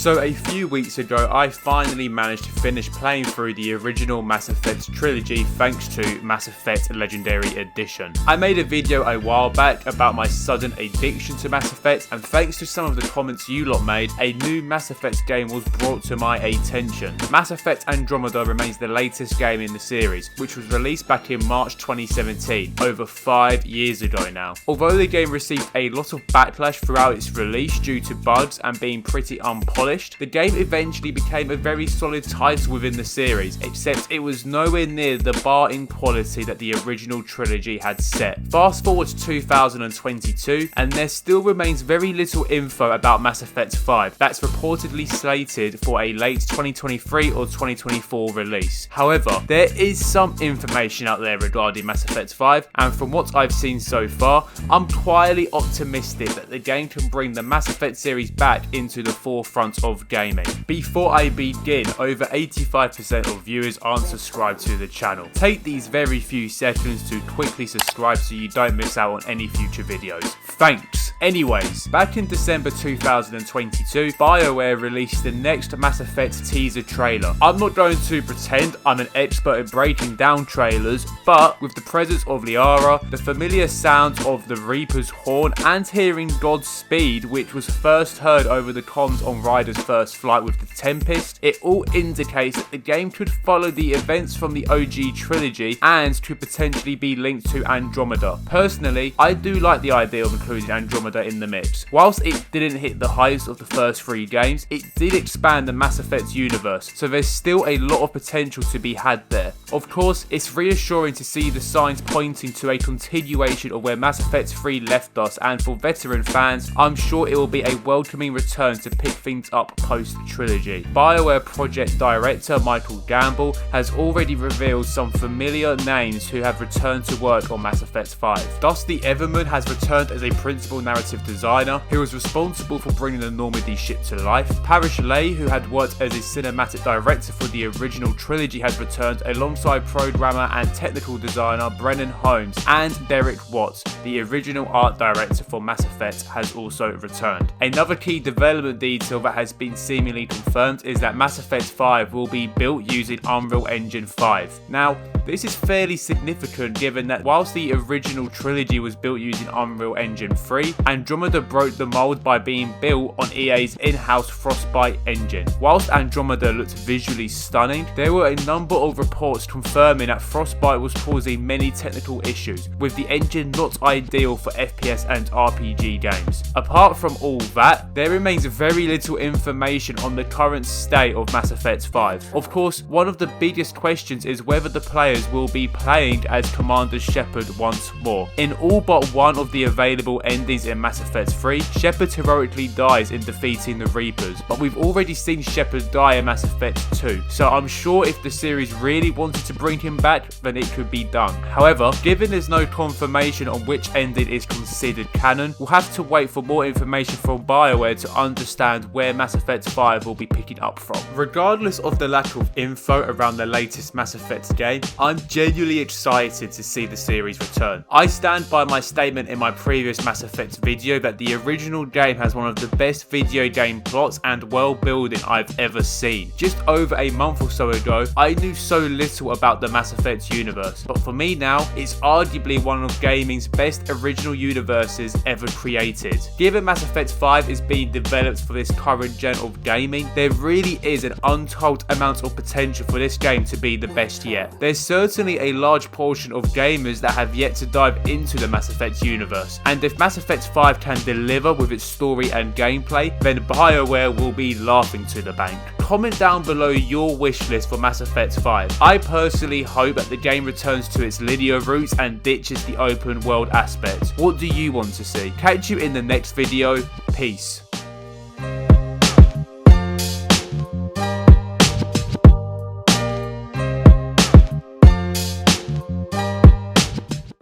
So a few weeks ago, I finally managed to finish playing through the original Mass Effect trilogy thanks to Mass Effect Legendary Edition. I made a video a while back about my sudden addiction to Mass Effect, and thanks to some of the comments you lot made, a new Mass Effect game was brought to my attention. Mass Effect Andromeda remains the latest game in the series, which was released back in March 2017, over 5 years ago now. Although the game received a lot of backlash throughout its release due to bugs and being pretty unpolished, the game eventually became a very solid title within the series, except it was nowhere near the bar in quality that the original trilogy had set. Fast forward to 2022, and there still remains very little info about Mass Effect 5 that's reportedly slated for a late 2023 or 2024 release. However, there is some information out there regarding Mass Effect 5, and from what I've seen so far, I'm quietly optimistic that the game can bring the Mass Effect series back into the forefront of gaming. Before I begin, over 85% of viewers aren't subscribed to the channel. Take these very few seconds to quickly subscribe so you don't miss out on any future videos. Thanks. Anyways, back in December 2022, BioWare released the next Mass Effect teaser trailer. I'm not going to pretend I'm an expert in breaking down trailers, but with the presence of Liara, the familiar sounds of the Reaper's horn, and hearing Godspeed, which was first heard over the comms on Ryder's first flight with the Tempest, it all indicates that the game could follow the events from the OG trilogy and could potentially be linked to Andromeda. Personally, I do like the idea of including Andromeda in the mix. Whilst it didn't hit the heights of the first 3 games, it did expand the Mass Effect universe, so there's still a lot of potential to be had there. Of course, it's reassuring to see the signs pointing to a continuation of where Mass Effect 3 left us, and for veteran fans, I'm sure it will be a welcoming return to pick things up post-trilogy. BioWare project director Michael Gamble has already revealed some familiar names who have returned to work on Mass Effect 5. Dusty Everman has returned as a principal narrative designer who was responsible for bringing the Normandy ship to life. Parrish Lay, who had worked as a cinematic director for the original trilogy, has returned alongside programmer and technical designer Brennan Holmes, and Derek Watts, the original art director for Mass Effect, has also returned. Another key development detail that has been seemingly confirmed is that Mass Effect 5 will be built using Unreal Engine 5. Now, this is fairly significant given that whilst the original trilogy was built using Unreal Engine 3, Andromeda broke the mold by being built on EA's in-house Frostbite engine. Whilst Andromeda looked visually stunning, there were a number of reports confirming that Frostbite was causing many technical issues, with the engine not ideal for FPS and RPG games. Apart from all that, there remains very little information on the current state of Mass Effect 5. Of course, one of the biggest questions is whether the players will be playing as Commander Sheppard once more. In all but one of the available endings in Mass Effect 3, Sheppard heroically dies in defeating the Reapers, but we've already seen Sheppard die in Mass Effect 2, so I'm sure if the series really wanted to bring him back, then it could be done. However, given there's no confirmation on which ending is considered canon, we'll have to wait for more information from BioWare to understand where Mass Effect 5 will be picking up from. Regardless of the lack of info around the latest Mass Effect game, I'm genuinely excited to see the series return. I stand by my statement in my previous Mass Effect video that the original game has one of the best video game plots and world building I've ever seen. Just over a month or so ago, I knew so little about the Mass Effect universe, but for me now, it's arguably one of gaming's best original universes ever created. Given Mass Effect 5 is being developed for this current gen of gaming, there really is an untold amount of potential for this game to be the best yet. There's certainly a large portion of gamers that have yet to dive into the Mass Effect universe, and if Mass Effect 5 can deliver with its story and gameplay, then BioWare will be laughing to the bank. Comment down below your wish list for Mass Effect 5. I personally hope that the game returns to its linear roots and ditches the open world aspect. What do you want to see? Catch you in the next video. Peace.